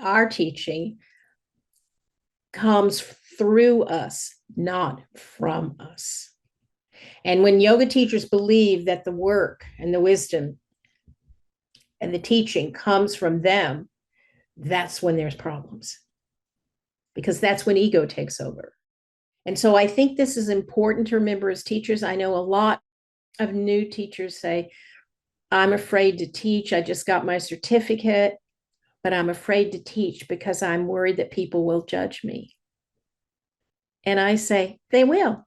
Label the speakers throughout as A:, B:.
A: our teaching comes through us, not from us. And when yoga teachers believe that the work and the wisdom and the teaching comes from them, that's when there's problems, because that's when ego takes over. And so I think this is important to remember as teachers. I know a lot of new teachers say, I'm afraid to teach. I just got my certificate, but I'm afraid to teach because I'm worried that people will judge me. And I say, they will.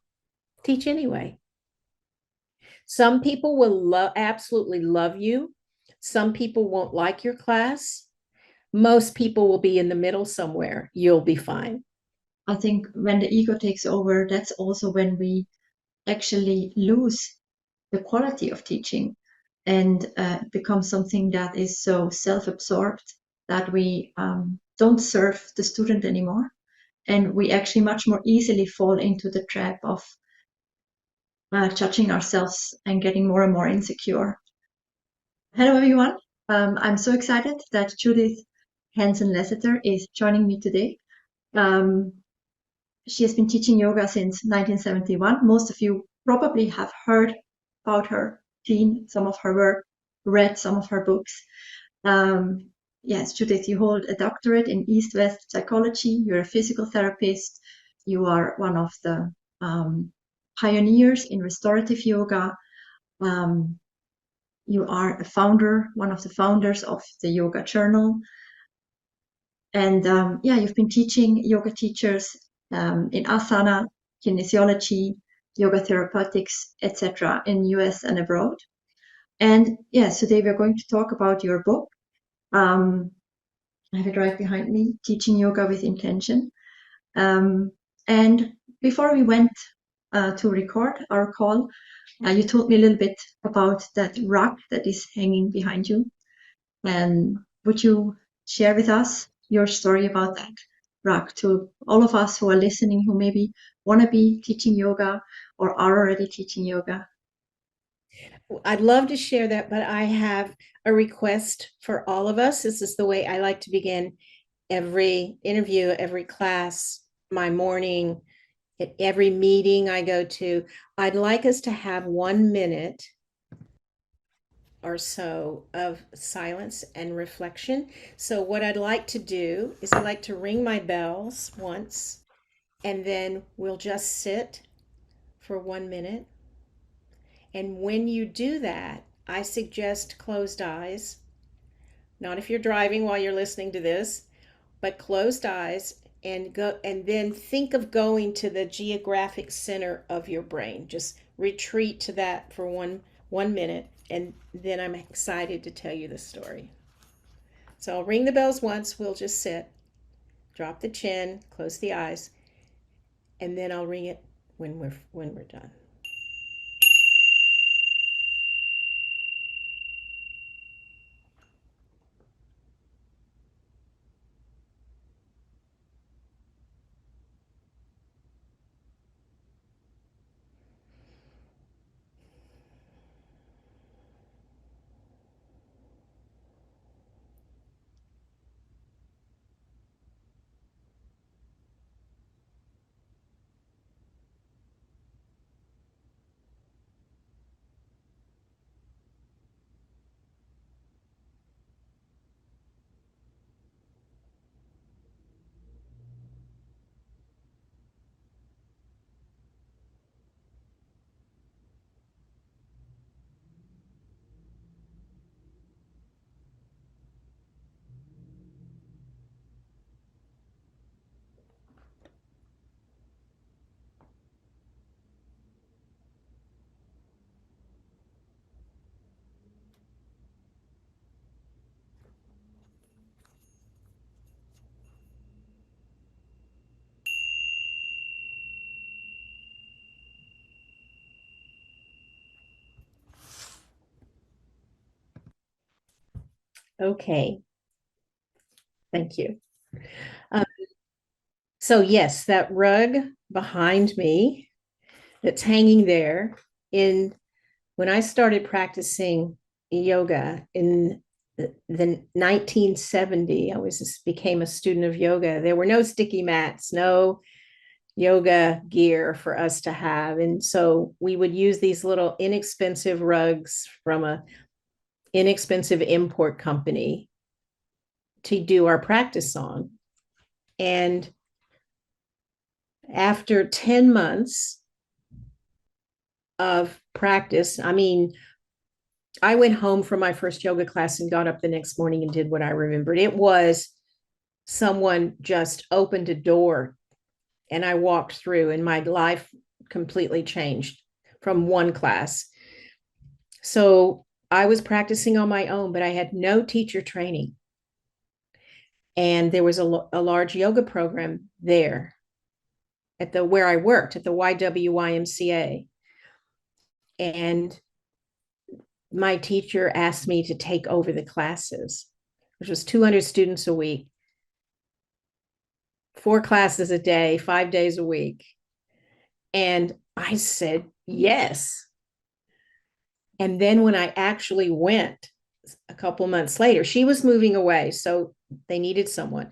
A: Teach anyway. Some people will absolutely love you. Some people won't like your class. Most people will be in the middle somewhere. You'll be fine.
B: I think when the ego takes over, that's also when we actually lose the quality of teaching and become something that is so self-absorbed that we don't serve the student anymore. And we actually much more easily fall into the trap of judging ourselves and getting more and more insecure. Hello, everyone. I'm so excited that Judith Hanson Lasater is joining me today. She has been teaching yoga since 1971. Most of you probably have heard about her, seen some of her work, read some of her books. Yes, Judith, you hold a doctorate in East-West psychology. You're a physical therapist. You are one of the pioneers in restorative yoga. You are a founder, one of the founders of the Yoga Journal. And you've been teaching yoga teachers in asana, kinesiology, yoga therapeutics, etc. in US and abroad. And yes, today we're going to talk about your book. I have it right behind me, Teaching Yoga with Intention. And before we went to record our call, you told me a little bit about that rug that is hanging behind you. And would you share with us your story about that rug to all of us who are listening, who maybe want to be teaching yoga or are already teaching yoga?
A: I'd love to share that, but I have a request for all of us. This is the way I like to begin every interview, every class, my morning, at every meeting I go to. I'd like us to have 1 minute or so of silence and reflection. So what I'd like to do is I'd like to ring my bells once, and then we'll just sit for 1 minute. And when you do that, I suggest closed eyes. Not if you're driving while you're listening to this, but closed eyes, and go, and then think of going to the geographic center of your brain. Just retreat to that for one minute, and then I'm excited to tell you the story. So I'll ring the bells once, we'll just sit, drop the chin, close the eyes, and then I'll ring it when we're done. Okay. Thank you. So yes, that rug behind me that's hanging there, in when I started practicing yoga in the 1970, became a student of yoga. There were no sticky mats, no yoga gear for us to have. And so we would use these little inexpensive rugs from a inexpensive import company to do our practice on. And after 10 months of practice, I mean, I went home from my first yoga class and got up the next morning and did what I remembered. It was someone just opened a door and I walked through, and my life completely changed from one class. So I was practicing on my own, but I had no teacher training. And there was a large yoga program there at the where I worked at the YWYMCA. And my teacher asked me to take over the classes, which was 200 students a week, 4 classes a day, 5 days a week. And I said, yes. And then when I actually went a couple months later, she was moving away, so they needed someone.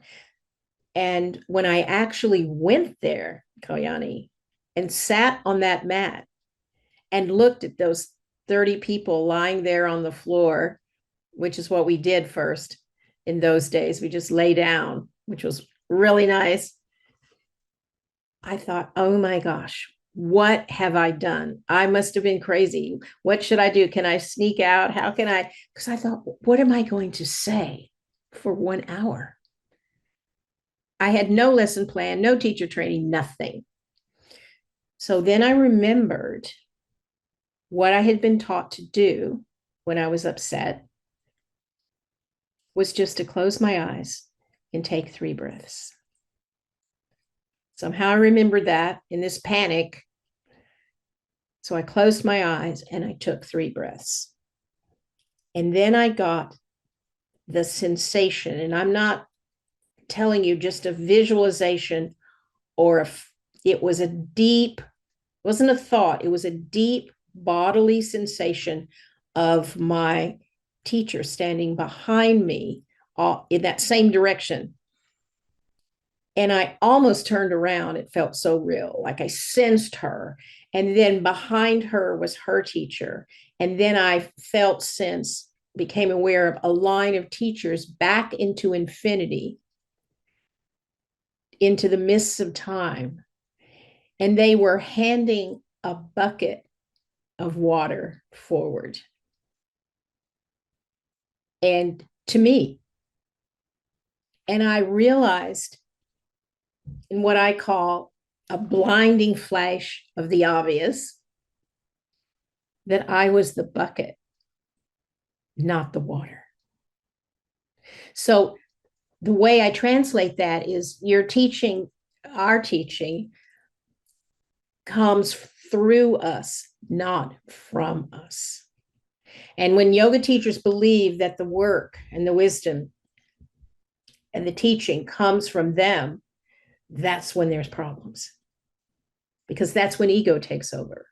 A: And when I actually went there, Kalyani, and sat on that mat and looked at those 30 people lying there on the floor, which is what we did first in those days. We just lay down, which was really nice. I thought, oh my gosh, what have I done? I must have been crazy. What should I do? Can I sneak out? How can I? Because I thought, what am I going to say for 1 hour? I had no lesson plan, no teacher training, nothing. So then I remembered what I had been taught to do when I was upset was just to close my eyes and take 3 breaths. Somehow I remembered that in this panic. So I closed my eyes and I took 3 breaths. And then I got the sensation, and I'm not telling you just a visualization or it was a deep, wasn't a thought, it was a deep bodily sensation of my teacher standing behind me in that same direction. And I almost turned around. It felt so real, like I sensed her. And then behind her was her teacher. And then I became aware of a line of teachers back into infinity, into the mists of time. And they were handing a bucket of water forward. And to me, and I realized in what I call a blinding flash of the obvious that I was the bucket, not the water. So the way I translate that is our teaching comes through us, not from us. And when yoga teachers believe that the work and the wisdom and the teaching comes from them, that's when there's problems, because that's when ego takes over.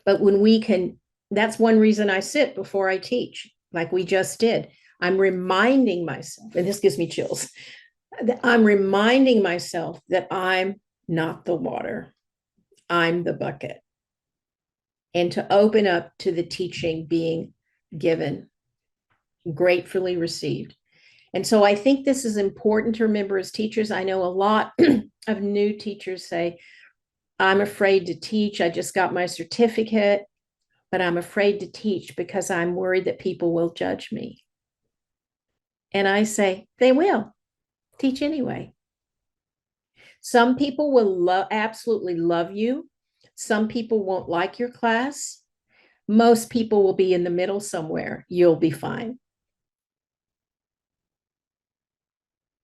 A: But when we can, that's one reason I sit before I teach, like we just did. I'm reminding myself, and this gives me chills, I'm reminding myself that I'm not the water, I'm the bucket. And to open up to the teaching being given, gratefully received. And so I think this is important to remember as teachers. I know a lot of new teachers say, I'm afraid to teach. I just got my certificate, but I'm afraid to teach because I'm worried that people will judge me. And I say, they will. Teach anyway. Some people will absolutely love you. Some people won't like your class. Most people will be in the middle somewhere. You'll be fine.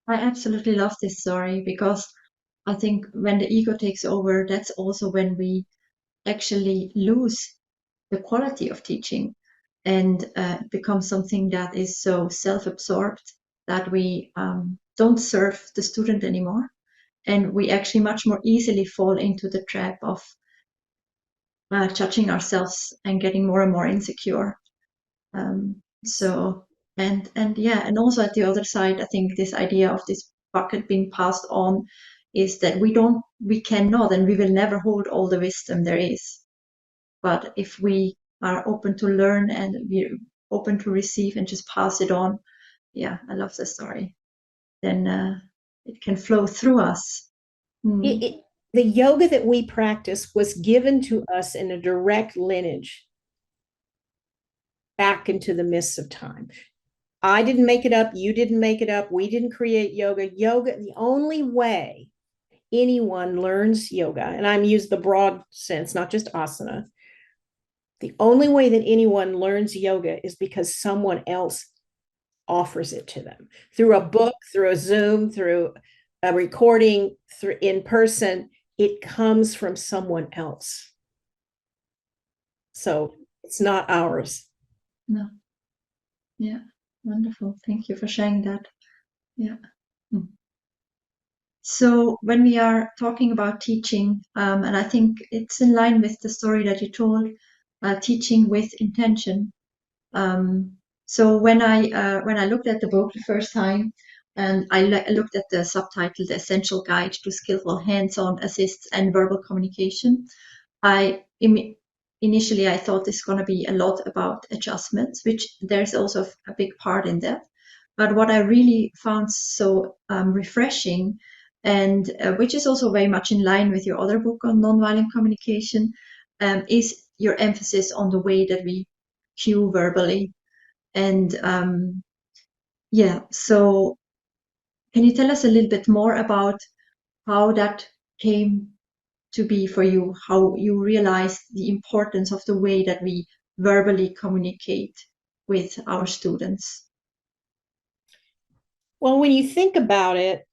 B: I absolutely love this story because I think when the ego takes over, that's also when we actually lose the quality of teaching and become something that is so self-absorbed that we don't serve the student anymore. And we actually much more easily fall into the trap of judging ourselves and getting more and more insecure. So And yeah, and also at the other side, I think this idea of this bucket being passed on is that we cannot, and we will never hold all the wisdom there is. But if we are open to learn and we're open to receive and just pass it on, yeah, I love the story. Then it can flow through us.
A: It,
B: Mm.
A: it, the yoga that we practice was given to us in a direct lineage back into the mists of time. I didn't make it up. You didn't make it up. We didn't create yoga. Yoga, the only way anyone learns yoga, and I'm used the broad sense, not just asana, the only way that anyone learns yoga is because someone else offers it to them through a book, through a Zoom, through a recording, through in person. It comes from someone else. So it's not ours.
B: No. Yeah. Wonderful. Thank you for sharing that. Yeah. Mm. So when we are talking about teaching, and I think it's in line with the story that you told, teaching with intention. Um, so when I looked at the book the first time, and I looked at the subtitle, "The Essential Guide to Skillful Hands-on Assists and Verbal Communication," I initially I thought it's going to be a lot about adjustments, which there's also a big part in that. But what I really found so refreshing, and which is also very much in line with your other book on nonviolent communication, is your emphasis on the way that we cue verbally. And yeah, so can you tell us a little bit more about how that came to be for you, how you realized the importance of the way that we verbally communicate with our students?
A: Well, when you think about it,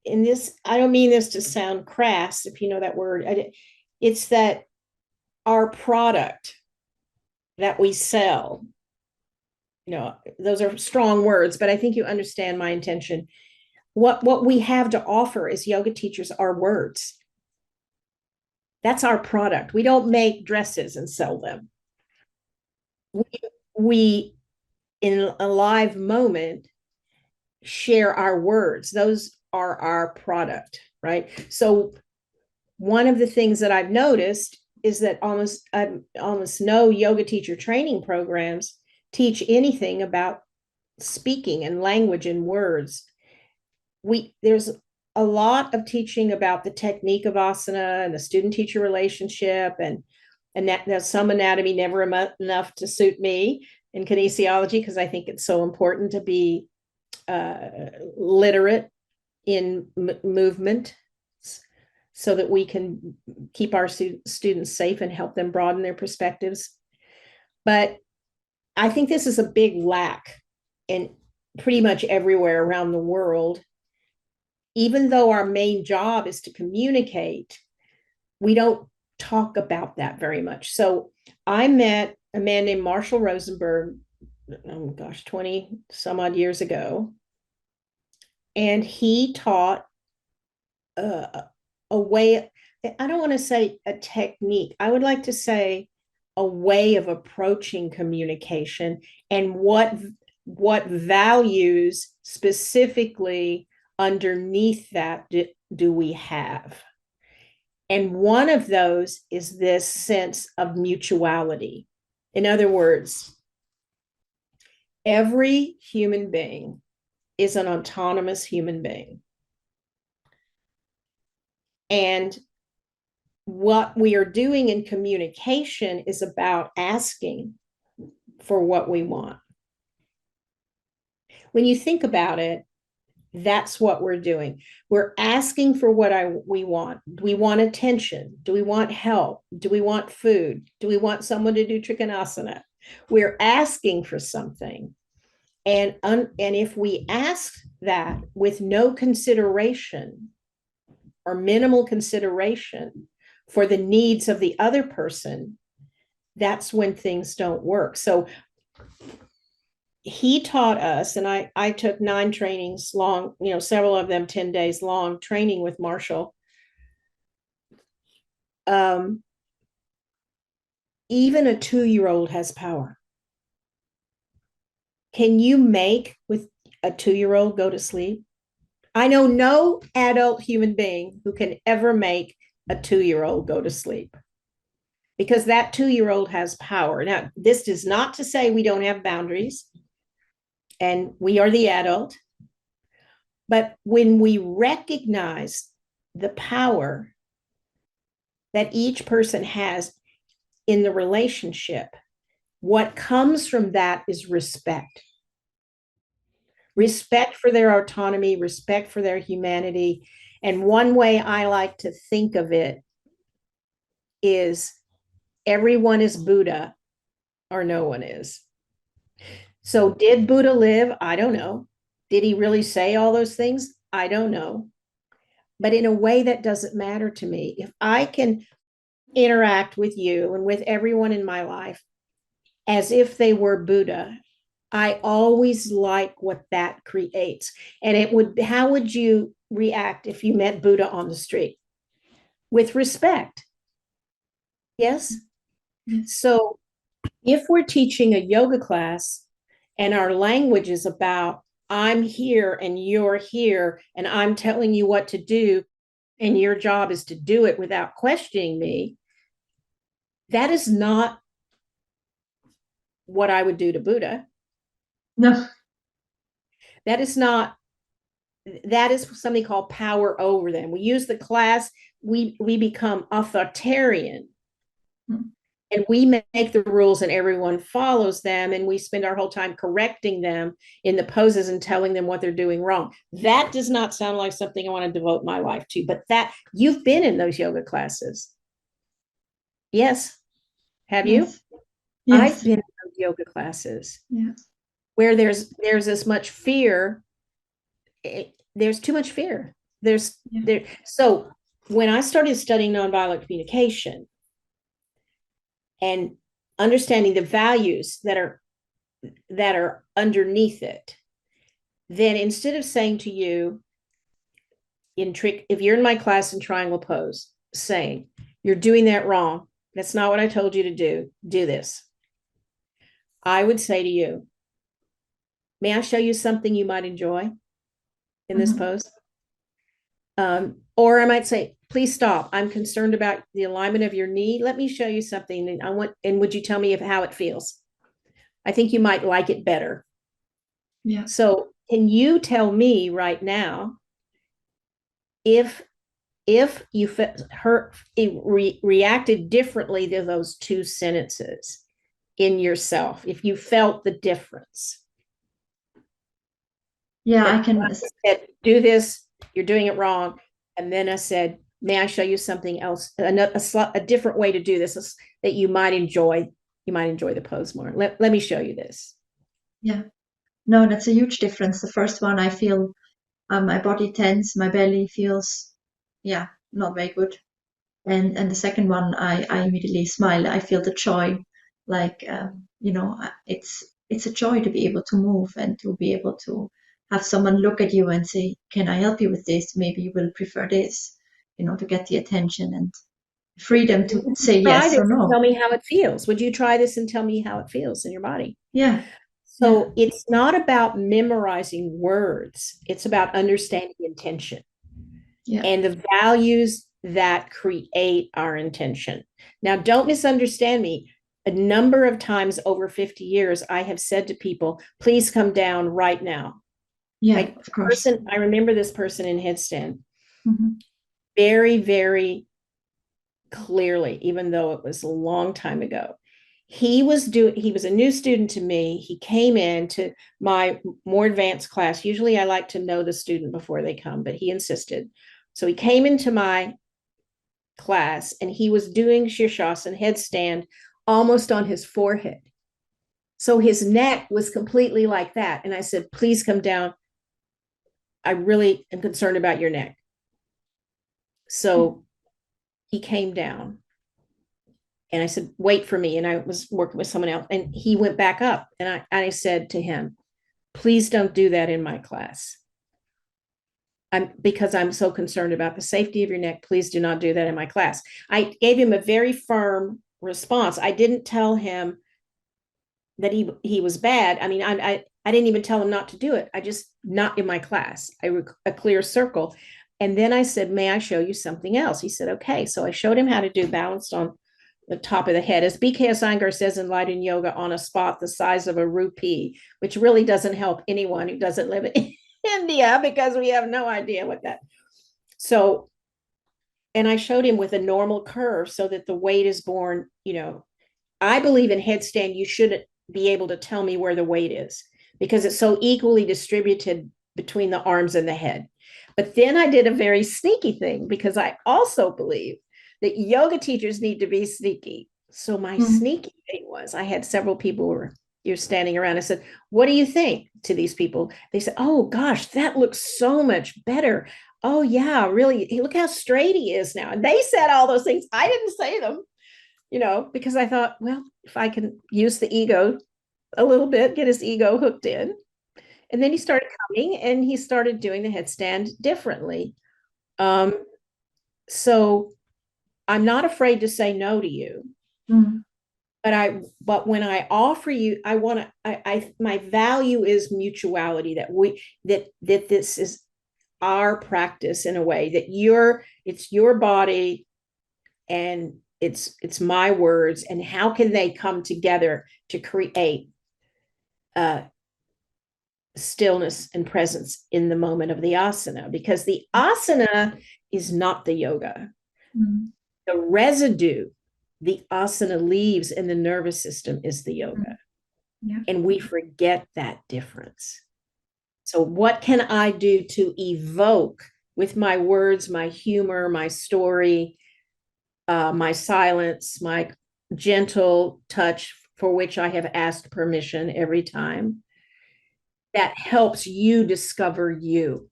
A: in this, I don't mean this to sound crass, if you know that word. It's that our product that we sell, those are strong words, but I think you understand my intention. What we have to offer as yoga teachers are words. That's our product. We don't make dresses and sell them. We, we in a live moment share our words. Those are our product, right? So one of the things that I've noticed is that almost no yoga teacher training programs teach anything about speaking and language and words. There's a lot of teaching about the technique of asana and the student teacher relationship, and that there's some anatomy, never enough to suit me in kinesiology, because I think it's so important to be literate in movement so that we can keep our students safe and help them broaden their perspectives. But I think this is a big lack in pretty much everywhere around the world. Even though our main job is to communicate, we don't talk about that very much. So I met a man named Marshall Rosenberg, oh gosh, 20 some odd years ago. And he taught a way, I don't want to say a technique, I would like to say a way of approaching communication, and what values specifically underneath that do we have. And one of those is this sense of mutuality. In other words, every human being is an autonomous human being. And what we are doing in communication is about asking for what we want. When you think about it, that's what we're doing. We're asking for what we want. Do we want attention? Do we want help? Do we want food? Do we want someone to do trikonasana? We're asking for something. And if we ask that with no consideration or minimal consideration for the needs of the other person, that's when things don't work. So he taught us, and I took 9 trainings long, several of them 10 days long, training with Marshall. Even a 2-year-old has power. Can you make with a 2-year-old go to sleep? I know no adult human being who can ever make a 2-year-old go to sleep, because that 2-year-old has power. Now, this is not to say we don't have boundaries and we are the adult, but when we recognize the power that each person has in the relationship, what comes from that is respect. Respect for their autonomy, respect for their humanity. And one way I like to think of it is everyone is Buddha or no one is. So, did Buddha live? I don't know. Did he really say all those things? I don't know. But in a way that doesn't matter to me. If I can interact with you and with everyone in my life as if they were Buddha, I always like what that creates. And how would you react if you met Buddha on the street? With respect. Yes.
B: Yes.
A: So if we're teaching a yoga class and our language is about, I'm here and you're here, and I'm telling you what to do, and your job is to do it without questioning me, that is not what I would do to Buddha.
B: No.
A: That is not, that is something called power over them. We use the class, we become authoritarian. And we make the rules and everyone follows them, and we spend our whole time correcting them in the poses and telling them what they're doing wrong. That does not sound like something I want to devote my life to. But that, you've been in those yoga classes. Yes. Have you?
B: Yes. Yes.
A: I've been in those yoga classes.
B: Yeah.
A: Where there's as much fear. There's too much fear. So when I started studying nonviolent communication and understanding the values that are underneath it, then instead of saying to you if you're in my class in triangle pose, saying, you're doing that wrong, that's not what I told you to do this, I would say to you, may I show you something you might enjoy in this pose? Or I might say, please stop. I'm concerned about the alignment of your knee. Let me show you something. And would you tell me how it feels? I think you might like it better.
B: Yeah.
A: So can you tell me right now if you reacted differently to those two sentences in yourself, if you felt the difference?
B: Yeah, I can.
A: I said, do this, you're doing it wrong. And then I said, may I show you something else, a different way to do this that you might enjoy? You might enjoy the pose more. Let me show you this.
B: Yeah. No, that's a huge difference. The first one, I feel my body tense, my belly feels, not very good. And the second one, I immediately smile. I feel the joy, like it's a joy to be able to move and to be able to have someone look at you and say, "Can I help you with this? Maybe you will prefer this," to get the attention and freedom to say
A: Try
B: yes
A: this
B: or
A: and
B: no.
A: tell me how it feels. Would you try this and tell me how it feels in your body?
B: Yeah.
A: So it's not about memorizing words. It's about understanding intention and the values that create our intention. Now, don't misunderstand me. A number of times over 50 years, I have said to people, please come down right now.
B: Yeah, of course.
A: I remember this person in headstand very, very clearly, even though it was a long time ago. He was a new student to me. He came into my more advanced class. Usually I like to know the student before they come, but he insisted. So he came into my class and he was doing Shirshasana headstand almost on his forehead. So his neck was completely like that. And I said, please come down. I really am concerned about your neck. So he came down. And I said, wait for me. And I was working with someone else. And he went back up. And I said to him, please don't do that in my class. Because I'm so concerned about the safety of your neck. Please do not do that in my class. I gave him a very firm response. I didn't tell him that he was bad. I mean, I didn't even tell him not to do it. I just, not in my class. A clear circle. And then I said, may I show you something else? He said, okay. So I showed him how to do balanced on the top of the head. As BK Iyengar says in Light and Yoga, on a spot the size of a rupee, which really doesn't help anyone who doesn't live in India because we have no idea what that. So, and I showed him with a normal curve so that the weight is born, I believe in headstand, you shouldn't be able to tell me where the weight is because it's so equally distributed between the arms and the head. But then I did a very sneaky thing because I also believe that yoga teachers need to be sneaky. So my
B: Mm.
A: sneaky thing was I had several people who were you're standing around. I said, what do you think to these people? They said, oh gosh, that looks so much better. Oh yeah, really. Look how straight he is now. And they said all those things. I didn't say them, because I thought, well, if I can use the ego a little bit, get his ego hooked in. And then he started coming and he started doing the headstand differently. Um, so I'm not afraid to say no to you.
B: Mm.
A: But when I offer you, I want to, my value is mutuality, that this is our practice in a way that it's your body and it's my words, and how can they come together to create stillness and presence in the moment of the asana, because the asana is not the yoga.
B: Mm.
A: The residue the asana leaves in the nervous system is the
B: Mm.
A: yoga,
B: Yeah.
A: and we forget that difference. So what can I do to evoke with my words, my humor, my story, my silence, my gentle touch, for which I have asked permission every time, that helps you discover you?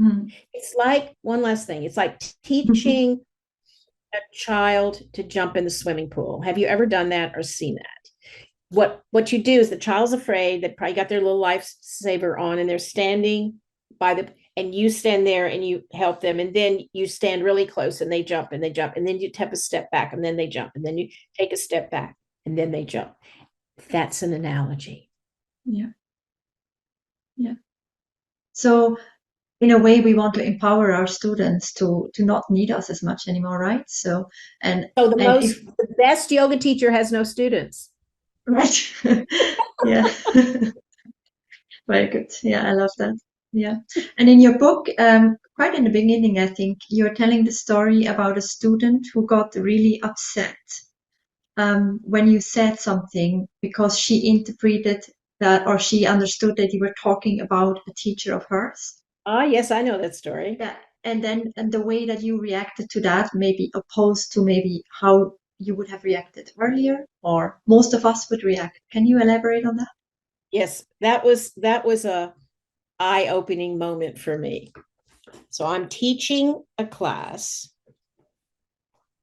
B: Mm.
A: It's like, one last thing, it's like teaching a child to jump in the swimming pool. Have you ever done that or seen that? What you do is the child's afraid, they probably got their little lifesaver on and they're standing by the, and you stand there and you help them, and then you stand really close and they jump and they jump, and then you take a step back and then they jump, and then you take a step back and then they jump. That's an analogy.
B: Yeah. Yeah. So in a way, we want to empower our students to not need us as much anymore, right? So and
A: So
B: and if
A: the best yoga teacher has no students.
B: right, yeah, very good. Yeah, I love that. Yeah, and in your book, quite in the beginning, I think you're telling the story about a student who got really upset when you said something because she interpreted that or she understood that you were talking about a teacher of hers.
A: Ah, yes, I know that story.
B: Yeah, and the way that you reacted to that, maybe opposed to maybe how you would have reacted earlier, or most of us would react. Can you elaborate on that?
A: Yes, that was a eye-opening moment for me. So I'm teaching a class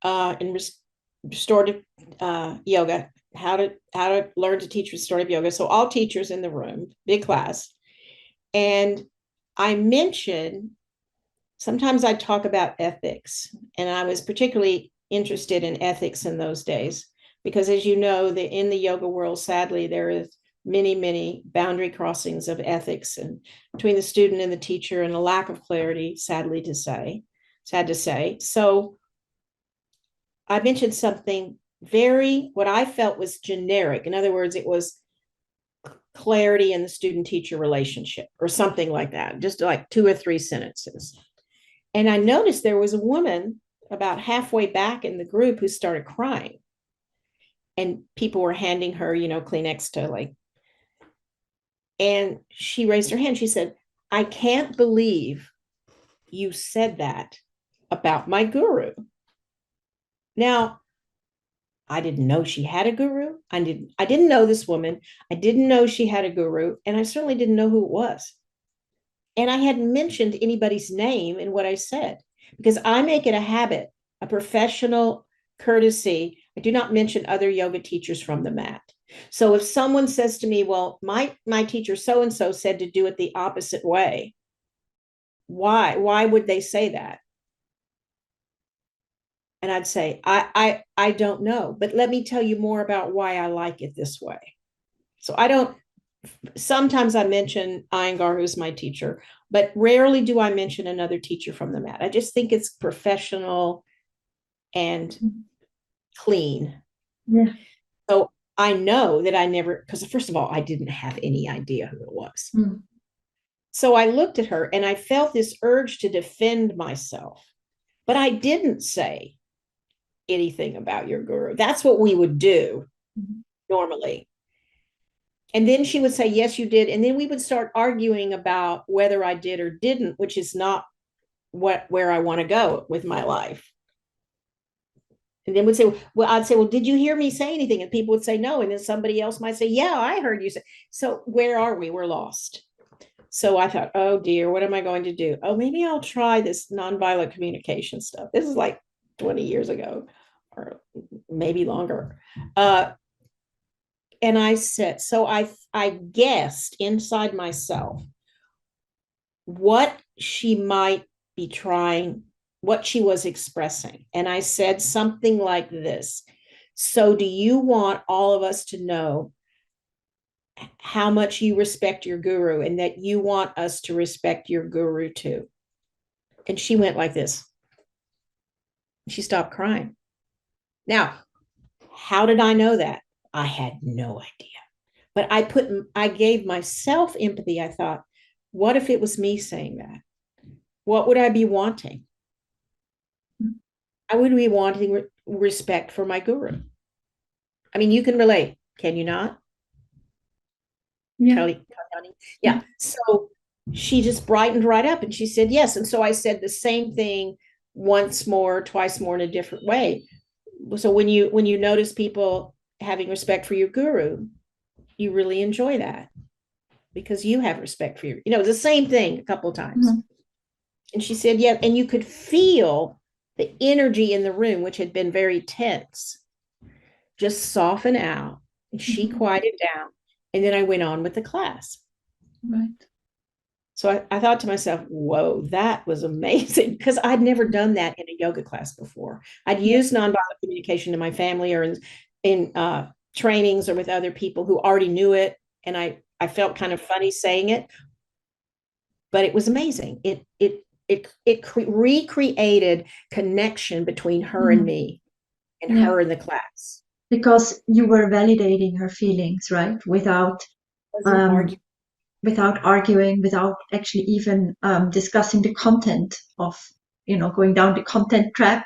A: in restorative yoga, how to learn to teach restorative yoga. So all teachers in the room, big class, and I mentioned, sometimes I talk about ethics, and I was particularly interested in ethics in those days because, as you know, in the yoga world, sadly, there is many boundary crossings of ethics and between the student and the teacher, and a lack of clarity, sad to say. So I mentioned something what I felt was generic. In other words, it was clarity in the student teacher relationship or something like that, just like 2 or 3 sentences. And I noticed there was a woman about halfway back in the group who started crying. And people were handing her, Kleenex to like, and she raised her hand. She said, I can't believe you said that about my guru. Now, I didn't know she had a guru. I didn't know this woman. I didn't know she had a guru, and I certainly didn't know who it was. And I hadn't mentioned anybody's name in what I said because I make it a habit, a professional courtesy. I do not mention other yoga teachers from the mat. So if someone says to me, well, my teacher so and so said to do it the opposite way, why would they say that? And I'd say, I don't know, but let me tell you more about why I like it this way. So I don't sometimes I mention Iyengar, who's my teacher, but rarely do I mention another teacher from the mat. I just think it's professional and clean.
B: Yeah.
A: So I know that I never, because first of all, I didn't have any idea who it was.
B: Mm.
A: So I looked at her and I felt this urge to defend myself, but I didn't say anything about your guru. That's what we would do normally. And then she would say, yes, you did. And then we would start arguing about whether I did or didn't, which is not where I want to go with my life. And then would say, well, I'd say, well, did you hear me say anything? And people would say no. And then somebody else might say, yeah, I heard you say. So where are we? We're lost. So I thought, oh dear, what am I going to do? Oh, maybe I'll try this nonviolent communication stuff. This is like 20 years ago, or maybe longer. And I said, so I guessed inside myself what she might be trying, what she was expressing. And I said something like this. So do you want all of us to know how much you respect your guru and that you want us to respect your guru too? And she went like this. She stopped crying. Now, how did I know that? I had no idea. But I gave myself empathy. I thought, what if it was me saying that? What would I be wanting? I would be wanting respect for my guru. I mean, you can relate, can you not?
B: Yeah.
A: Kalyani? Yeah. So she just brightened right up and she said yes. And so I said the same thing once more, twice more in a different way. So when you notice people having respect for your guru, you really enjoy that because you have respect for the same thing a couple of times. Mm-hmm. And she said, yeah. And you could feel the energy in the room, which had been very tense, just soften out. And she quieted down. And then I went on with the class.
B: Right.
A: So I thought to myself, whoa, that was amazing because I'd never done that in a yoga class before. I'd used nonviolent communication in my family or in trainings or with other people who already knew it. And I felt kind of funny saying it, but it was amazing. It recreated connection between her and me and her in the class.
B: Because you were validating her feelings, right? Without arguing, without actually even discussing the content of, going down the content trap.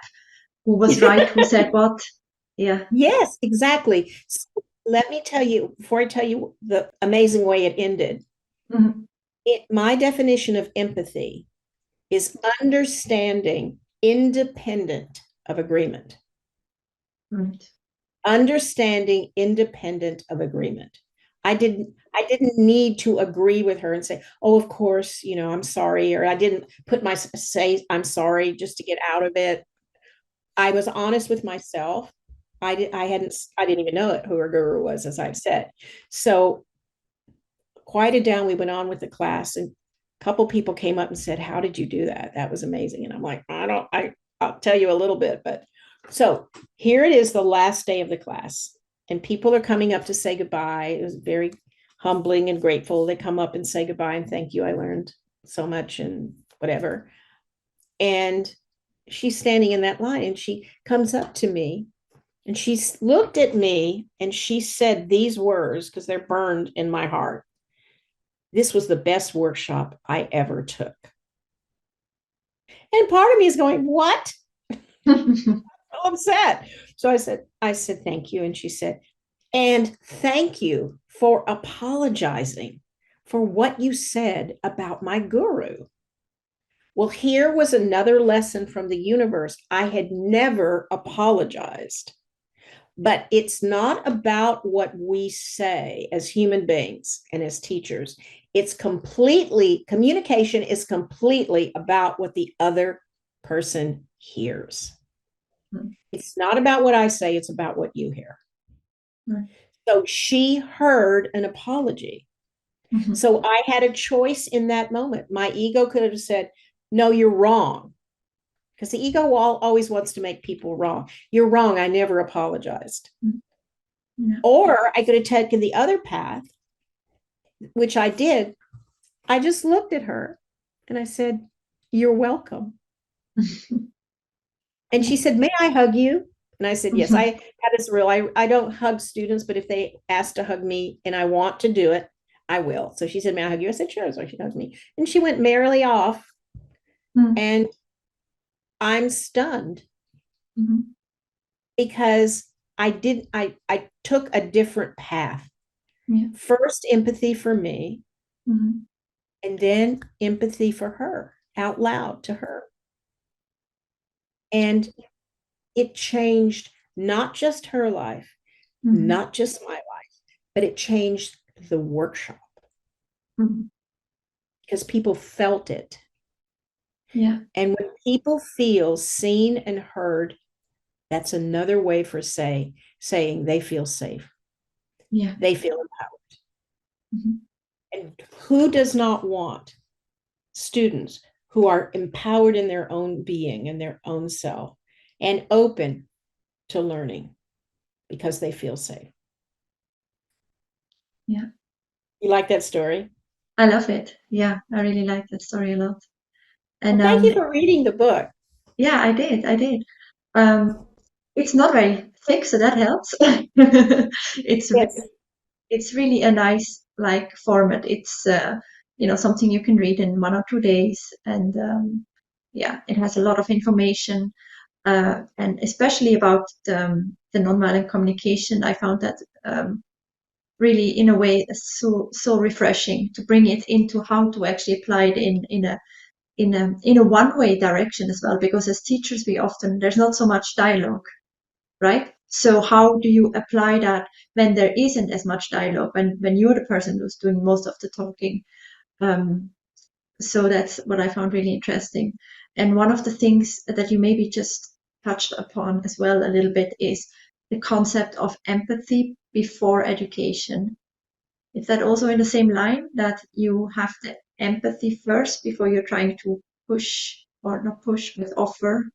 B: Who was right? Who said what? Yeah.
A: Yes, exactly. So let me tell you, before I tell you the amazing way it ended, my definition of empathy is understanding independent of agreement. Right. Understanding independent of agreement. I didn't need to agree with her and say, oh, of course, I'm sorry, or I didn't say I'm sorry just to get out of it. I was honest with myself. I didn't even know who her guru was, as I've said. So quieted down, we went on with the class, and a couple people came up and said, how did you do that? That was amazing. And I'm like, I'll tell you a little bit, but so here it is, the last day of the class, and people are coming up to say goodbye. It was very humbling and grateful. They come up and say goodbye and thank you. I learned so much and whatever. And she's standing in that line and she comes up to me and she looked at me and she said these words, because they're burned in my heart. This was the best workshop I ever took. And part of me is going, what? Upset. So I said, thank you. And she said, and thank you for apologizing for what you said about my guru. Well, here was another lesson from the universe. I had never apologized, but it's not about what we say as human beings and as teachers. Communication is completely about what the other person hears. It's not about what I say, it's about what you hear. Right. So she heard an apology. Mm-hmm. So I had a choice in that moment. My ego could have said, no, you're wrong. Because the ego always wants to make people wrong. You're wrong. I never apologized. Mm-hmm. Or I could have taken the other path which I did, I just looked at her and I said, "You're welcome." And
B: Yeah.
A: she said, "May I hug you?" And I said, "Yes." I
B: Mhm.
A: had this rule. I don't hug students, but if they ask to hug me and I want to do it, I will. So she said, "May I hug you?" I said, "Sure." So she hugged me. And she went merrily off.
B: Mhm.
A: And I'm stunned
B: Mhm.
A: because I took a different path.
B: Yeah.
A: First, empathy for me,
B: Mhm.
A: and then empathy for her out loud to her. And it changed not just her life,
B: Mhm.
A: not just my life, but it changed the workshop
B: Mhm.
A: because people felt it.
B: Yeah.
A: And when people feel seen and heard, that's another way for saying they feel safe.
B: Yeah.
A: They feel empowered.
B: Mhm.
A: And who does not want students who are empowered in their own being and their own self and open to learning because they feel safe?
B: Yeah.
A: You like that story?
B: I love it. Yeah, I really like that story a lot.
A: Well,
B: And
A: thank you for reading the book.
B: yeah, I did. I did. Um, it's not very thick, so that helps. It's
A: Yes.
B: it's really a nice like format. It's something you can read in 1 or 2 days, and yeah, it has a lot of information, and especially about the nonviolent communication. I found that really, in a way, so refreshing to bring it into how to actually apply it in a one-way direction as well. Because as teachers, we often there's not so much dialogue, right? So how do you apply that when there isn't as much dialogue, when you're the person who's doing most of the talking? Um, so that's what I found really interesting. And one of the things that you maybe just touched upon as well a little bit is the concept of empathy before education. Is that also in the same line that you have the empathy first before you're trying to push, or not push, but offer?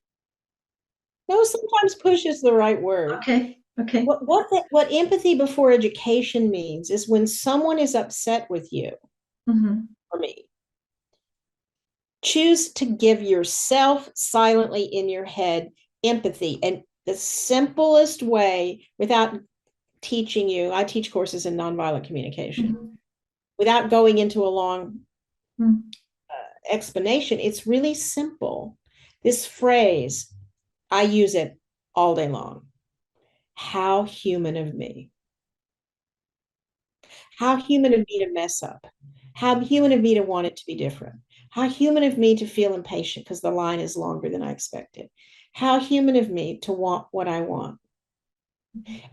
A: No, sometimes push is the right word.
B: Okay, okay.
A: What empathy before education means is when someone is upset with you,
B: Mm-hmm.
A: for me, choose to give yourself silently in your head empathy. And the simplest way, without teaching you, I teach courses in nonviolent communication,
B: Mm-hmm.
A: without going into a long
B: Mm-hmm.
A: explanation, it's really simple. This phrase, I use it all day long. How human of me. How human of me to mess up. How human of me to want it to be different. How human of me to feel impatient because the line is longer than I expected. How human of me to want what I want.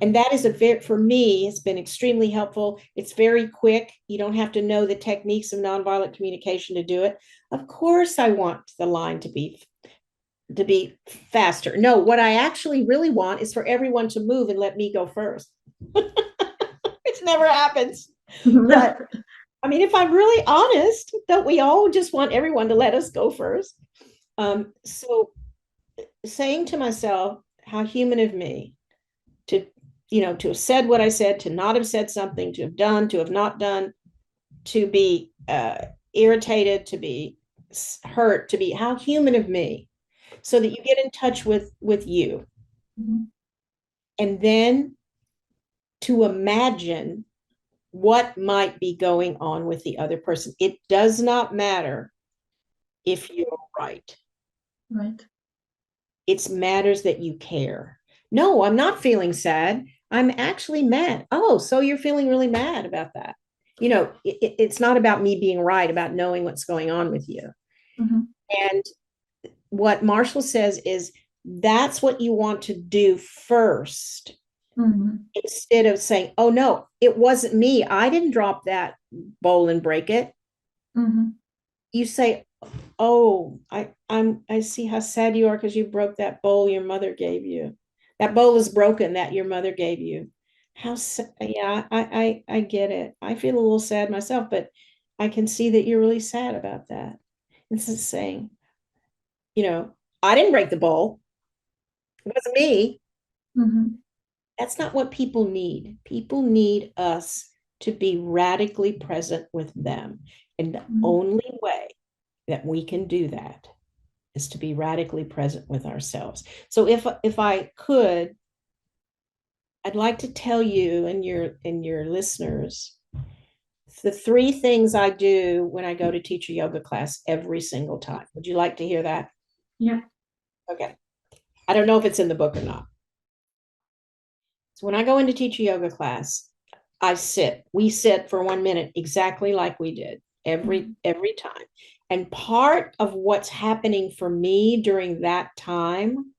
A: And that is for me, it's been extremely helpful. It's very quick. You don't have to know the techniques of nonviolent communication to do it. Of course, I want the line to be faster. No, what I actually really want is for everyone to move and let me go first. It never happens. But I mean, if I'm really honest, don't we all just want everyone to let us go first? So saying to myself, how human of me to, to have said what I said, to not have said something, to have done, to have not done, to be irritated, to be hurt, to be how human of me, so that you get in touch with you,
B: Mm-hmm.
A: and then to imagine what might be going on with the other person. It does not matter if you're right.
B: Right.
A: It matters that you care. No, I'm not feeling sad. I'm actually mad. Oh, so you're feeling really mad about that. It's not about me being right, about knowing what's going on with you.
B: Mm-hmm.
A: And what Marshall says is that's what you want to do first,
B: Mm-hmm.
A: instead of saying, oh, no, it wasn't me. I didn't drop that bowl and break it.
B: Mm-hmm.
A: You say, oh, I see how sad you are because you broke that bowl your mother gave you. That bowl is broken that your mother gave you. Yeah, I get it. I feel a little sad myself, but I can see that you're really sad about that. This is saying, you know, I didn't break the bowl. It wasn't me.
B: Mm-hmm.
A: That's not what people need. People need us. to be radically present with them. And the
B: Mhm.
A: only way that we can do that is to be radically present with ourselves. So if I could, I'd like to tell you and your listeners the three things I do when I go to teach a yoga class every single time. Would you like to hear that?
B: Yeah.
A: Okay. I don't know if it's in the book or not. So when I go in to teach a yoga class, we sit for 1 minute exactly like we did
B: Mhm.
A: every time. And part of what's happening for me during that time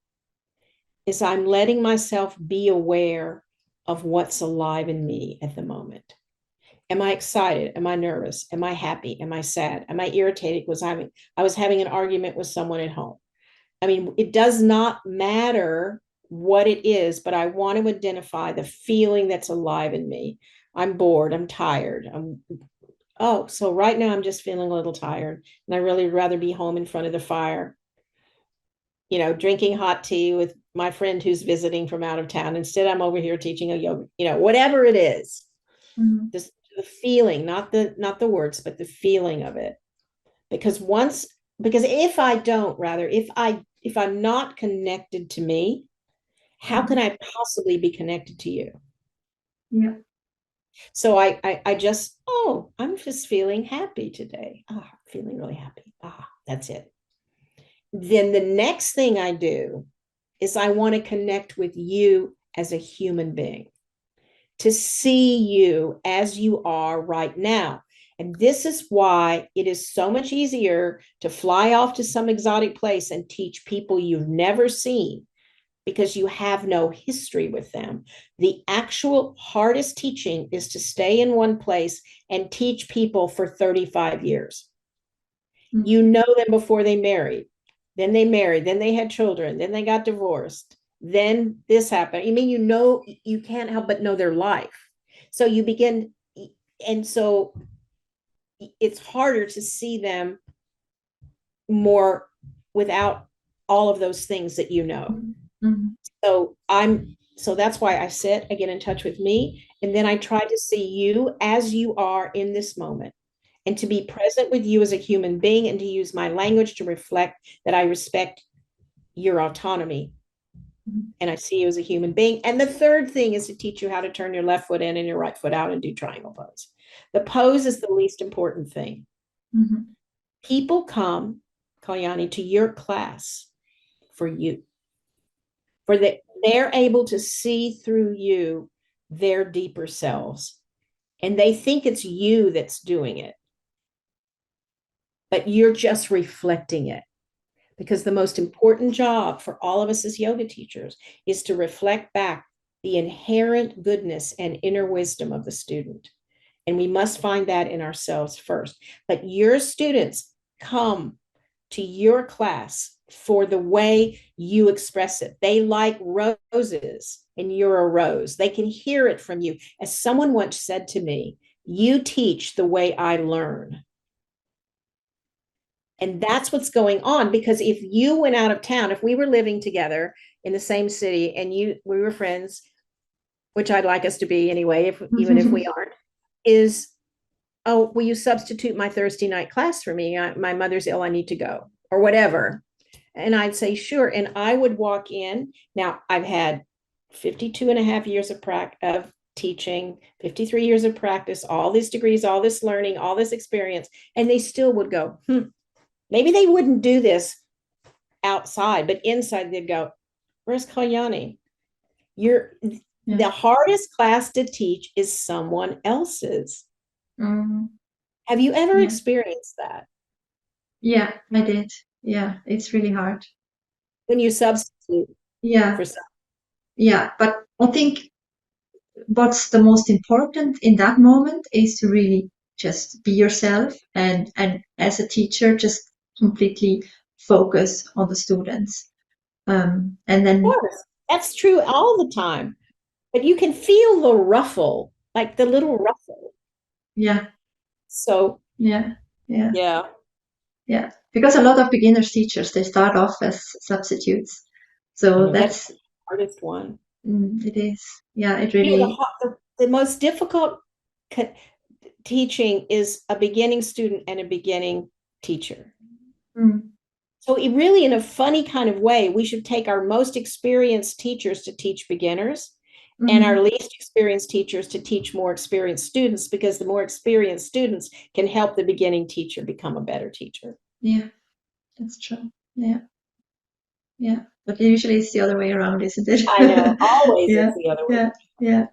A: is I'm letting myself be aware of what's alive in me at the moment. Am I excited? Am I nervous? Am I happy? Am I sad? Am I irritated? I was having an argument with someone at home. I mean, it does not matter what it is, but I want to identify the feeling that's alive in me. I'm bored. I'm tired. So right now I'm just feeling a little tired, and I really rather be home in front of the fire, drinking hot tea with my friend who's visiting from out of town. Instead, I'm over here teaching a yoga, whatever it is.
B: Mhm.
A: Just the feeling, not the words, but the feeling of it. Because if I don't, rather, if I'm not connected to me, how can
B: Mhm.
A: I possibly be connected to you?
B: Yeah.
A: So I just, I'm just feeling happy today. Feeling really happy. That's it. Then the next thing I do is I want to connect with you as a human being, to see you as you are right now. And this is why it is so much easier to fly off to some exotic place and teach people you've never seen, because you have no history with them. The actual hardest teaching is to stay in one place and teach people for 35 years.
B: Mhm.
A: You know them before they married, then they married, then they had children, then they got divorced, then this happened. I mean, you can't help but know their life. So you begin, and so it's harder to see them more without all of those things that you know.
B: Mhm. Mhm.
A: So that's why I sit, I get in touch with me, and then I try to see you as you are in this moment, and to be present with you as a human being, and to use my language to reflect that I respect your autonomy
B: Mhm.
A: and I see you as a human being. And the third thing is to teach you how to turn your left foot in and your right foot out and do triangle pose. The pose is the least important thing.
B: Mhm.
A: People come, Kalyani, to your class for you, for that they're able to see through you their deeper selves. And they think it's you that's doing it, but you're just reflecting it. Because the most important job for all of us as yoga teachers is to reflect back the inherent goodness and inner wisdom of the student. And we must find that in ourselves first. But your students come to your class for the way you express it. They like roses, and you're a rose. They can hear it from you. As someone once said to me, you teach the way I learn. And that's what's going on. Because if you went out of town, if we were living together in the same city and we were friends, which I'd like us to be anyway, even if we aren't, is, oh, will you substitute my Thursday night class for me? My mother's ill, I need to go, or whatever. And I'd say, sure. And I would walk in. Now, I've had 52 and a half years of teaching, 53 years of practice, all these degrees, all this learning, all this experience. And they still would go, maybe they wouldn't do this outside, but inside they'd go, where's Kalyani? You're
B: Yeah.
A: The hardest class to teach is someone else's.
B: Mhm.
A: Have you ever
B: Yeah.
A: experienced that
B: Yeah, I did. Yeah, it's really hard.
A: when you substitute
B: Yeah.
A: for some?
B: Yeah. But I think what's the most important in that moment is to really just be yourself, and as a teacher just completely focus on the students, and
A: Of
B: then
A: course, that's true all the time. But you can feel the ruffle, like the little ruffle.
B: yeah,
A: So
B: yeah, yeah,
A: yeah,
B: yeah, because a lot of beginners teachers, they start off as substitutes,
A: I
B: so
A: know that's
B: that's,
A: the hardest one.
B: it is, yeah, it
A: You know,
B: really,
A: the most difficult. teaching is a beginning student and a beginning teacher.
B: Mm.
A: So it really, in a funny kind of way, we should take our most experienced teachers to teach beginners and our
B: Mhm.
A: least experienced teachers to teach more experienced students, because the more experienced students can help the beginning teacher become a better teacher.
B: Yeah, that's true. Yeah, yeah. But usually it's the other way around, isn't it?
A: I know, always
B: Yeah,
A: it's the other way.
B: yeah, yeah.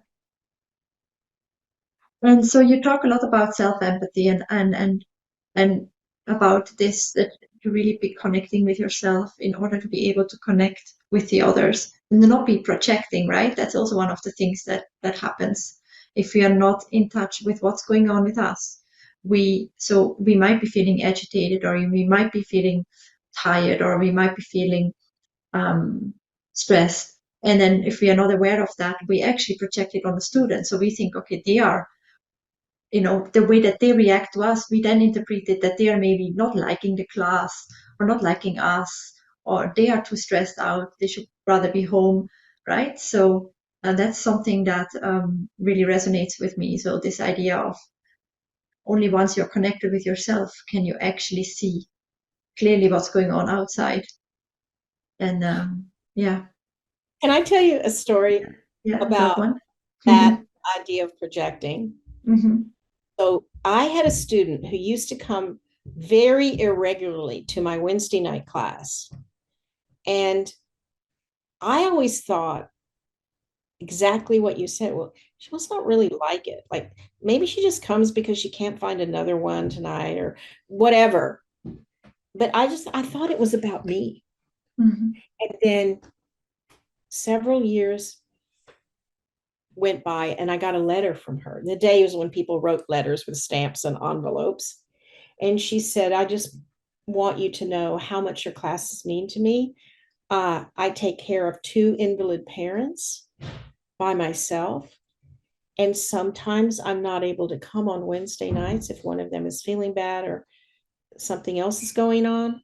B: And so you talk a lot about self-empathy and about this, that to really be connecting with yourself in order to be able to connect with the others and not be projecting, right? That's also one of the things that happens if we are not in touch with what's going on with us. We might be feeling agitated, or we might be feeling tired, or we might be feeling um, stressed. And then if we are not aware of that, we actually project it on the student. So we think, okay, they are, the way that they react to us, we then interpret it that they are maybe not liking the class or not liking us, or they are too stressed out, they should rather be home, right? So that's something that really resonates with me. So this idea of only once you're connected with yourself can you actually see clearly what's going on outside. And yeah,
A: Can I tell you a story
B: yeah, that
A: about
B: one.
A: that idea of projecting?
B: Hmm.
A: So I had a student who used to come very irregularly to my Wednesday night class. And I always thought exactly what you said. Well, she must not really like it. Like maybe she just comes because she can't find another one tonight or whatever. But I thought it was about me.
B: Hmm.
A: And then several years went by and I got a letter from her. The day was when people wrote letters with stamps and envelopes. And she said, I just want you to know how much your classes mean to me. I take care of two invalid parents by myself. And sometimes I'm not able to come on Wednesday nights if one of them is feeling bad or something else is going on.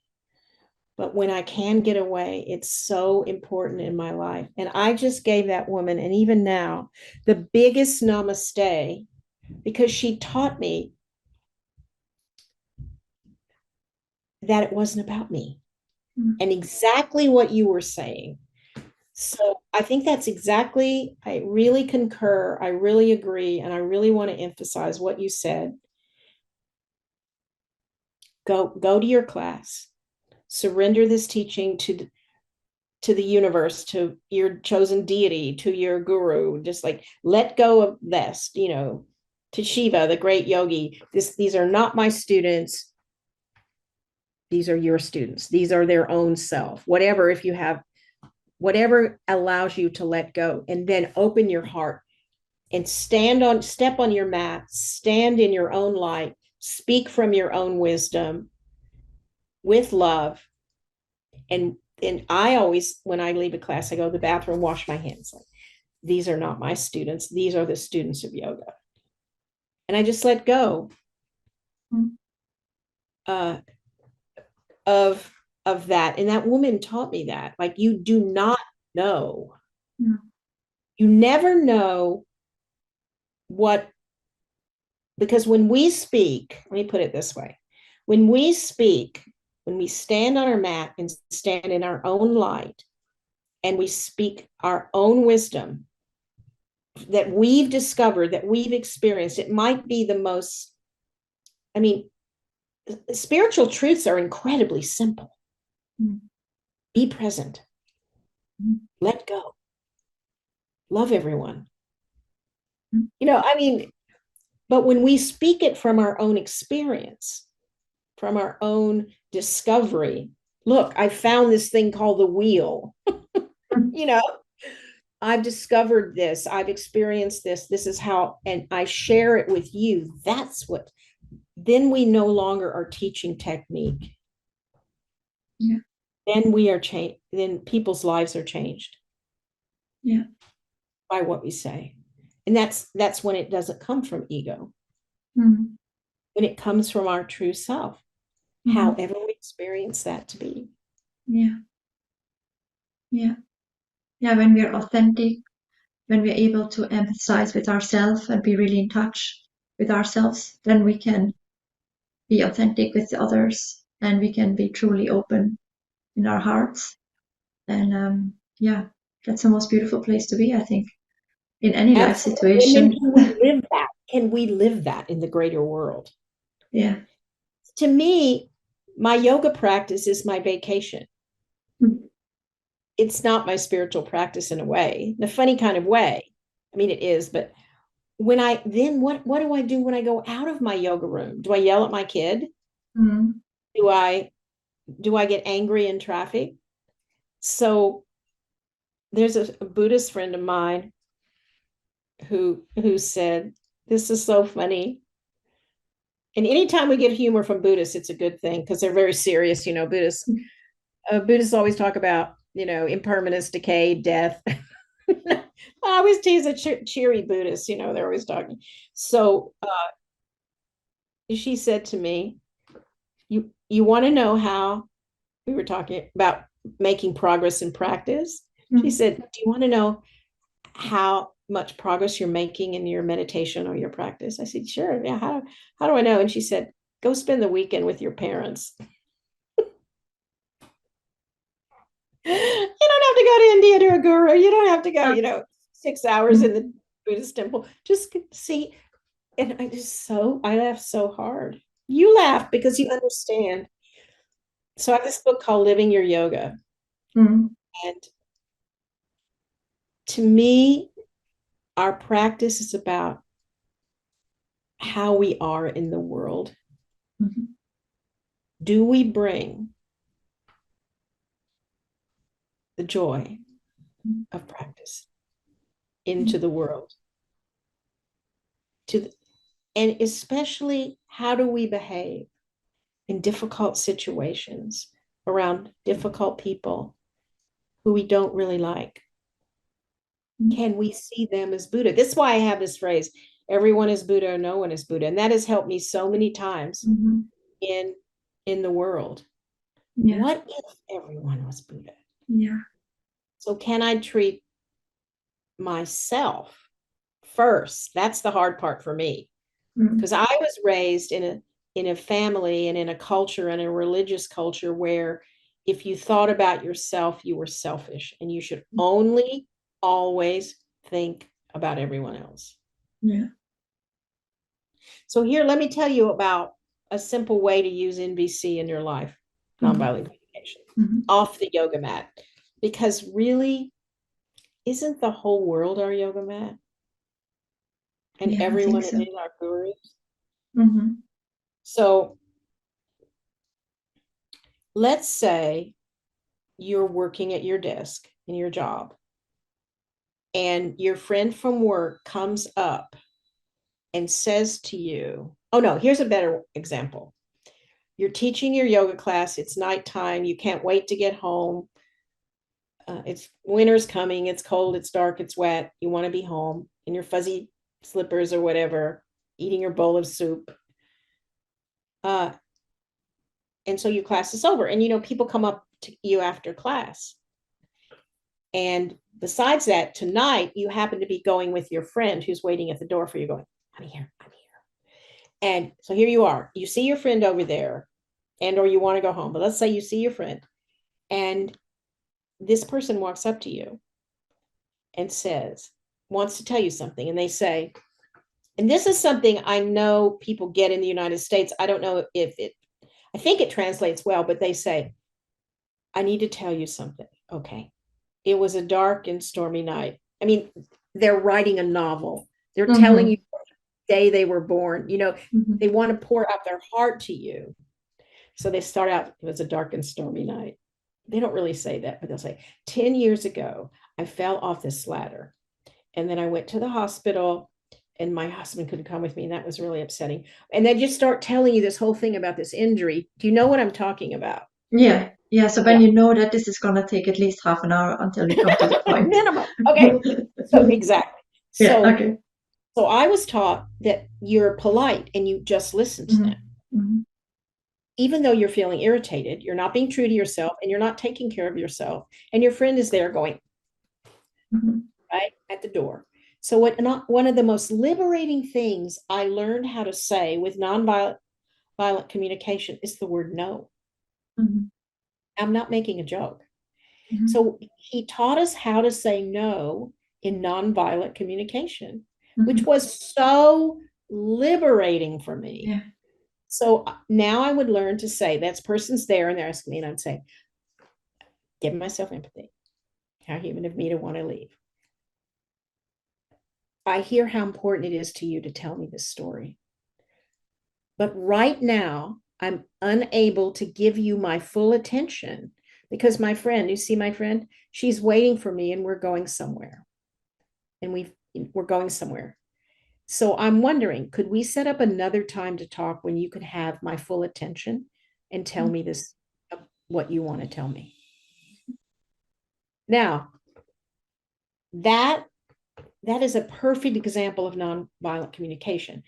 A: But when I can get away, it's so important in my life. And I just gave that woman, and even now, the biggest namaste, because she taught me that it wasn't about me and exactly what you were saying. So I think that's exactly, I really concur. I really agree. And I really want to emphasize what you said. Go to your class, surrender this teaching to the universe, to your chosen deity, to your guru. Just like let go of this, to Shiva, the great yogi. These are not my students. These are your students. These are their own self. Whatever, if you have whatever allows you to let go, and then open your heart and step on your mat, stand in your own light, speak from your own wisdom with love. And I always, when I leave a class, I go to the bathroom, wash my hands. Like, these are not my students. These are the students of yoga. And I just let go uh, of of that. And that woman taught me that. Like, you do not know. You never know what, because when we speak, let me put it this way, when we speak, when we stand on our mat and stand in our own light and we speak our own wisdom that we've discovered, that we've experienced, it might be the most, I mean, spiritual truths are incredibly simple. Be present, let go, love everyone. I mean, but when we speak it from our own experience, from our own discovery, look, I found this thing called the wheel. you know, I've discovered this, I've experienced this, this is how, and I share it with you. That's what, then we no longer are teaching technique.
B: Yeah.
A: Then we are changed, then people's lives are changed.
B: Yeah.
A: By what we say. And that's when it doesn't come from ego.
B: Mm.
A: When it comes from our true self, however we experience that to be.
B: Yeah. Yeah. Yeah. When we're authentic, when we're able to empathize with ourselves and be really in touch with ourselves, then we can be authentic with others, and we can be truly open in our hearts. And yeah, that's the most beautiful place to be, I think, in any life
A: Absolutely. And then
B: situation.
A: can we live that? Can we live that in the greater world?
B: Yeah.
A: To me, my yoga practice is my vacation.
B: Mm.
A: It's not my spiritual practice in a way, in a funny kind of way. I mean, it is, but when I then what do I do when I go out of my yoga room? Do I yell at my kid?
B: Mm.
A: Do I get angry in traffic? So there's a Buddhist friend of mine who said, this is so funny. And anytime we get humor from Buddhists, it's a good thing because they're very serious, Buddhists always talk about, impermanence, decay, death. I always tease a cheery Buddhist, they're always talking. So she said to me, you want to know how we were talking about making progress in practice? She said, do you want to know how much progress you're making in your meditation or your practice? I said, sure. Yeah. How do I know? And she said, go spend the weekend with your parents. You don't have to go to India to a guru. You don't have to go, 6 hours in the Buddhist temple. Just see. And I laugh so hard. You laugh because you understand. So I have this book called Living Your Yoga.
B: Mm.
A: And to me, our practice is about how we are in the world.
B: Mm-hmm.
A: Do we bring the joy of practice into the world? And especially, how do we behave in difficult situations around difficult people who we don't really like? Can we see them as Buddha? This is why I have this phrase, everyone is Buddha or no one is Buddha. And that has helped me so many times
B: Mm-hmm.
A: in the world.
B: Yeah.
A: What if everyone was Buddha?
B: Yeah.
A: So can I treat myself first? That's the hard part for me. Because I was raised in a family and in a culture and a religious culture where if you thought about yourself, you were selfish and you should only always think about everyone else.
B: Yeah.
A: So here, let me tell you about a simple way to use NVC in your life, nonviolent communication, off the yoga mat. Because really, isn't the whole world our yoga mat? And
B: Yeah,
A: everyone
B: so.
A: is our gurus.
B: Mm-hmm.
A: So let's say you're working at your desk in your job, and your friend from work comes up and says to you, oh no, here's a better example. You're teaching your yoga class, it's nighttime, you can't wait to get home. It's winter's coming, it's cold, it's dark, it's wet, you want to be home in your fuzzy slippers or whatever, eating your bowl of soup. And so your class is over. And people come up to you after class. And besides that, tonight you happen to be going with your friend who's waiting at the door for you, going, I'm here. And so here you are. You see your friend over there, or you want to go home. But let's say you see your friend, and this person walks up to you and wants to tell you something. And they say, and this is something I know people get in the United States. I don't know I think it translates well, but they say, I need to tell you something. Okay. It was a dark and stormy night. I mean, they're writing a novel. They're telling you the day they were born. They want to pour out their heart to you. So they start out, it was a dark and stormy night. They don't really say that, but they'll say, 10 years ago, I fell off this ladder. And then I went to the hospital and my husband couldn't come with me. And that was really upsetting. And they just start telling you this whole thing about this injury. Do you know what I'm talking about?
B: Yeah. Yeah. So when you know that this is going to take at least half an hour until we come to the point.
A: Minimum. Okay. So exactly.
B: Yeah. Okay.
A: So I was taught that you're polite and you just listen to them.
B: Mm-hmm.
A: Even though you're feeling irritated, you're not being true to yourself and you're not taking care of yourself. And your friend is there going, right at the door. So one of the most liberating things I learned how to say with nonviolent violent communication is the word no.
B: Mhm.
A: I'm not making a joke.
B: Mhm.
A: So he taught us how to say no in nonviolent communication, which
B: Mhm.
A: was so liberating for me.
B: Yeah.
A: So now I would learn to say, that person's there and they're asking me, and I'd say, give myself empathy. How human of me to want to leave. I hear how important it is to you to tell me this story. But right now, I'm unable to give you my full attention because my friend, you see my friend, she's waiting for me and we're going somewhere. And we're going somewhere. So I'm wondering, could we set up another time to talk when you could have my full attention and tell me this, what you want to tell me? Now, that that is a perfect example of nonviolent communication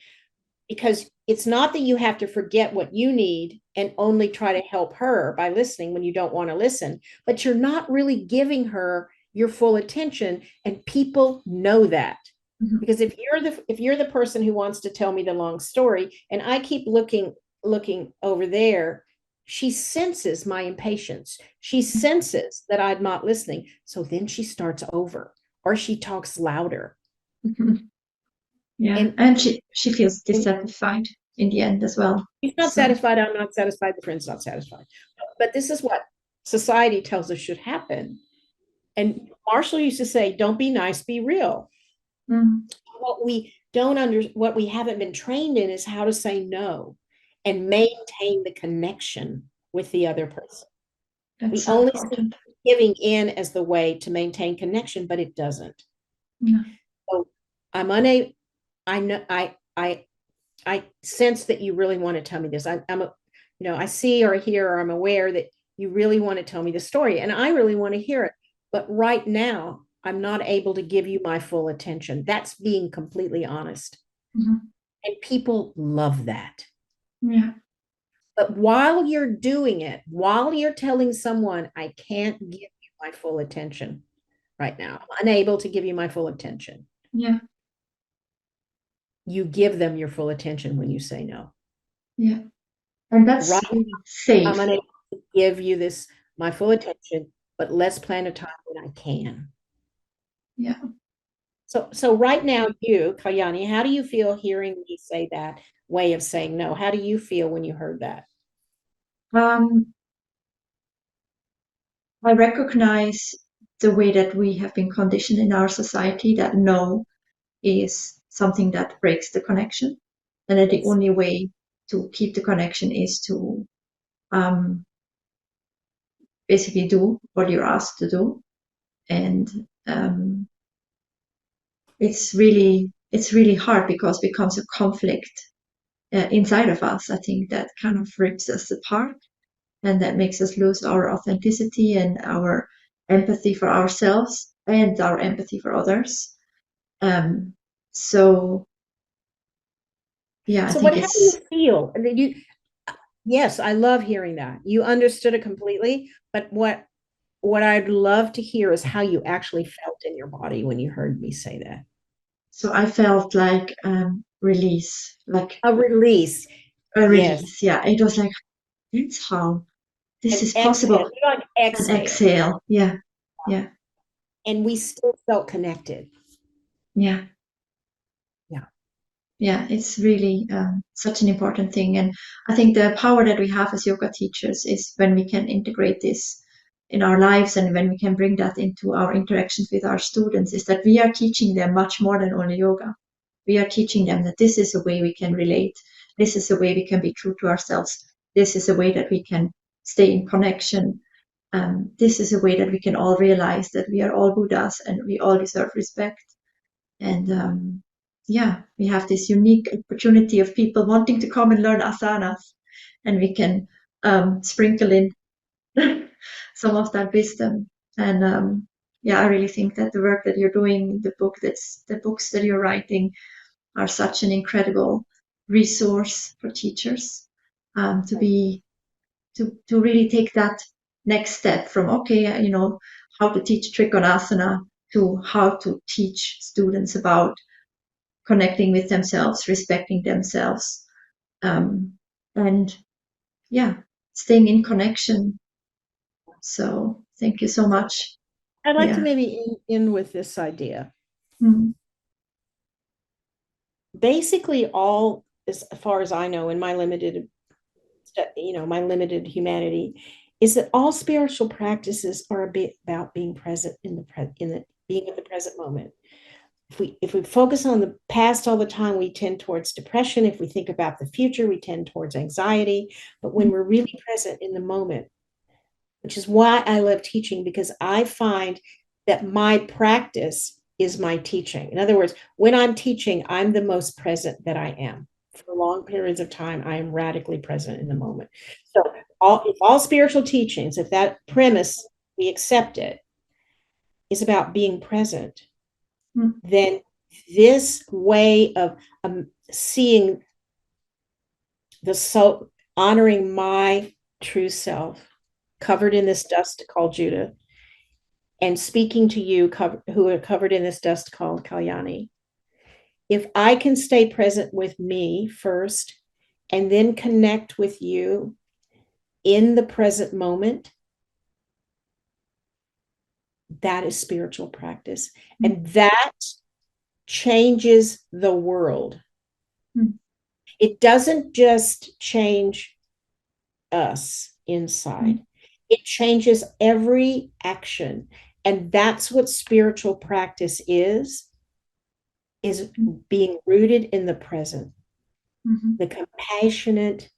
A: because it's not that you have to forget what you need and only try to help her by listening when you don't want to listen, but you're not really giving her your full attention, and people know that.
B: Mhm.
A: Because if you're the person who wants to tell me the long story and I keep looking over there, she senses my impatience. She senses that I'm not listening. So then she starts over or she talks louder.
B: Mhm. Yeah,
A: And,
B: and she feels
A: and
B: dissatisfied in the end as well.
A: she's not
B: So,
A: satisfied. I'm not satisfied. The friend's not satisfied. But this is what society tells us should happen. And Marshall used to say, don't be nice, be real.
B: mm,
A: What we haven't been trained in is how to say no and maintain the connection with the other person.
B: that's
A: We
B: so
A: only see
B: important.
A: giving in as the way to maintain connection, but it doesn't.
B: Yeah.
A: So I'm unable. I know. I sense that you really want to tell me this. I see or hear or I'm aware that you really want to tell me the story, and I really want to hear it. But right now, I'm not able to give you my full attention. That's being completely honest.
B: Mhm.
A: And people love that.
B: Yeah.
A: But while you're doing it, while you're telling someone, I can't give you my full attention right now, I'm unable to give you my full attention,
B: Yeah.
A: you give them your full attention when you say no.
B: Yeah. And
A: Right,
B: that's really
A: I'm
B: safe.
A: unable to give you this, my full attention, but let's plan a time when I can.
B: Yeah.
A: So right now, you, Kalyani, how do you feel hearing me say that way of saying no? How do you feel when you heard that?
B: Um, I recognize the way that we have been conditioned in our society that no is something that breaks the connection, and that the
A: Yes.
B: only way to keep the connection is to um, basically do what you're asked to do. And um, it's really hard because it becomes a conflict inside of us. I think that kind of rips us apart, and that makes us lose our authenticity and our empathy for ourselves and our empathy for others. Um, so yeah, I
A: So
B: think
A: how do you
B: it's
A: feel? And then yes, I love hearing that. You understood it completely, but what I'd love to hear is how you actually felt in your body when you heard me say that.
B: so I felt like release, like
A: A release.
B: a
A: Yes.
B: release. Yeah, it was like that's how this
A: And
B: is
A: exhale.
B: possible.
A: You like
B: And
A: exhale.
B: exhale. Yeah, yeah,
A: And we still felt connected.
B: yeah.
A: Yeah.
B: Yeah, it's really such an important thing. And I think the power that we have as yoga teachers is when we can integrate this in our lives and when we can bring that into our interactions with our students, is that we are teaching them much more than only yoga. We are teaching them that this is a way we can relate. This is a way we can be true to ourselves. This is a way that we can stay in connection. This is a way that we can all realize that we are all Buddhas and we all deserve respect. And yeah, we have this unique opportunity of people wanting to come and learn asanas, and we can sprinkle in some of that wisdom. And yeah, I really think that the work that you're doing, the books that you're writing, are such an incredible resource for teachers to be to really take that next step from okay, how to teach trikonasana to how to teach students about connecting with themselves, respecting themselves, and yeah, staying in connection. So thank you so much.
A: I'd like to
B: Yeah.
A: maybe end with this idea.
B: Mm.
A: Basically, all, as far as I know, in my limited, my limited humanity, is that all spiritual practices are a bit about being present in the being in the present moment. If we focus on the past all the time, we tend towards depression. If we think about the future, we tend towards anxiety. But when we're really present in the moment, which is why I love teaching, because I find that my practice is my teaching. In other words, when I'm teaching, I'm the most present that I am. For long periods of time, I am radically present in the moment. So if all spiritual teachings, if that premise, we accept it, is about being present,
B: Mm.
A: then this way of seeing the soul, honoring my true self, covered in this dust called Judith, and speaking to you who are covered in this dust called Kalyani. If I can stay present with me first and then connect with you in the present moment, that is spiritual practice. And that changes the world. It doesn't just change us inside, it changes every action. And that's what spiritual practice is being rooted in the present, the compassionate,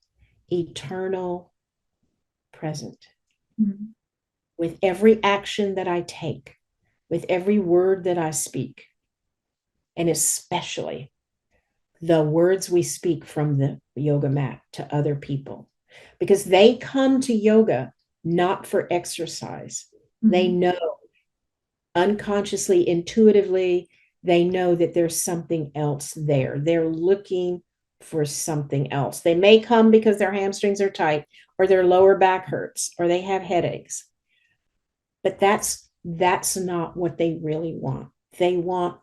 A: eternal present. With every action that I take, with every word that I speak, and especially the words we speak from the yoga mat to other people, because they come to yoga not for exercise. They know unconsciously, intuitively, they know that there's something else there. They're looking for something else. They may come because their hamstrings are tight or their lower back hurts or they have headaches. But that's not what they really want. They want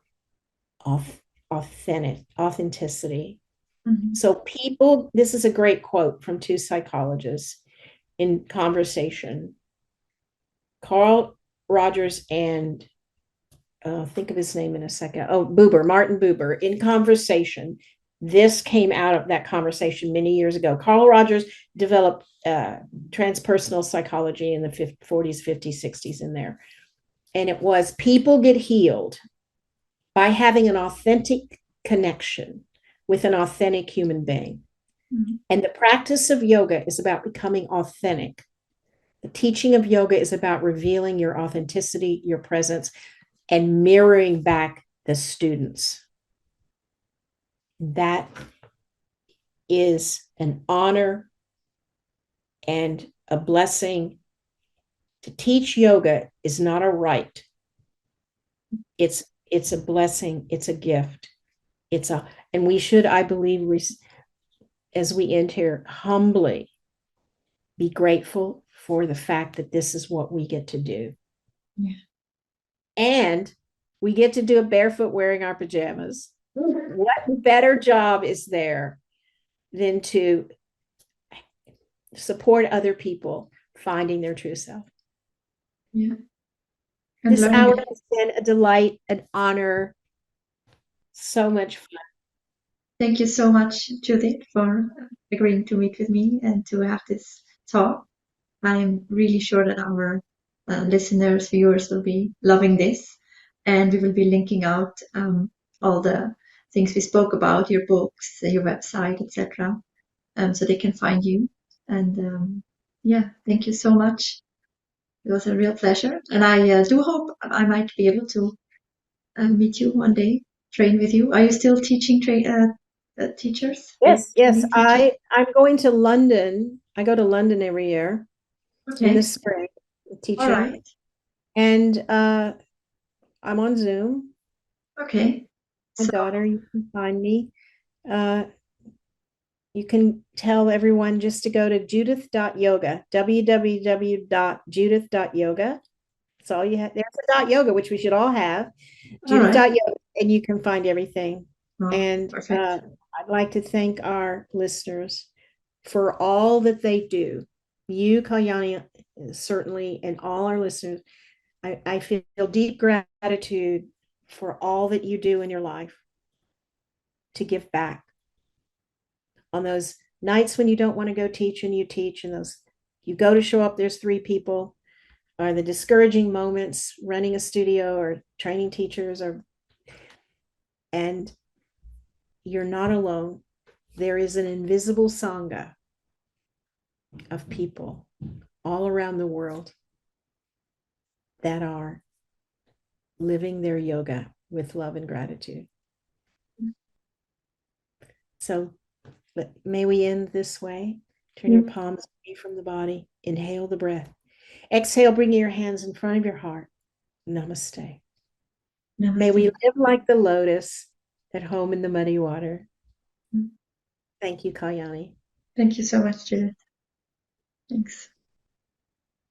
A: authenticity. So people, this is a great quote from two psychologists in conversation. Carl Rogers and think of his name in a second. Oh, Martin Buber, in conversation. This came out of that conversation many years ago. Carl Rogers developed transpersonal psychology in the 40s, 50s, 60s in there. And it was people get healed by having an authentic connection with an authentic human being. And the practice of yoga is about becoming authentic. The teaching of yoga is about revealing your authenticity, your presence, and mirroring back the students. That is an honor and a blessing. To teach yoga is not a right. It's a blessing. It's a gift. And we should, I believe, as we end here, humbly be grateful for the fact that this is what we get to do.
B: Yeah.
A: And we get to do it barefoot wearing our pajamas. What better job is there than to support other people finding their true self?
B: Yeah. And
A: This hour has been a delight, an honor, so much fun.
B: Thank you so much, Judith, for agreeing to meet with me and to have this talk. I'm really sure that our listeners, viewers will be loving this. And we will be linking out all the things we spoke about, your books, your website, etc., so they can find you. And yeah, thank you so much. It was a real pleasure. And I do hope I might be able to meet you one day, train with you. Are you still teaching teachers?
A: Yes. I'm going to London. I go to London every year in the spring teaching.
B: All right.
A: And I'm on Zoom.
B: Okay.
A: My daughter, you can find me. You can tell everyone just to go to judith.yoga, www.judith.yoga. That's all you have. There's a dot yoga, which we should all have.
B: All
A: Judith
B: right.
A: dot yoga, and you can find everything.
B: Oh,
A: And
B: perfect.
A: I'd like to thank our listeners for all that they do. You, Kalyani, certainly, and all our listeners. I feel deep gratitude for all that you do in your life to give back. On those nights when you don't want to go teach and you teach, and those you go to show up, there's three people, or the discouraging moments running a studio or training teachers, or and you're not alone. There is an invisible sangha of people all around the world that are living their yoga with love and gratitude. So may we end this way. Turn your palms away from the body. Inhale the breath. Exhale, bringing your hands in front of your heart. Namaste. May we
B: Namaste.
A: live like the lotus at home in the muddy water. Thank you, Kalyani.
B: Thank you so much, Judith. Thanks.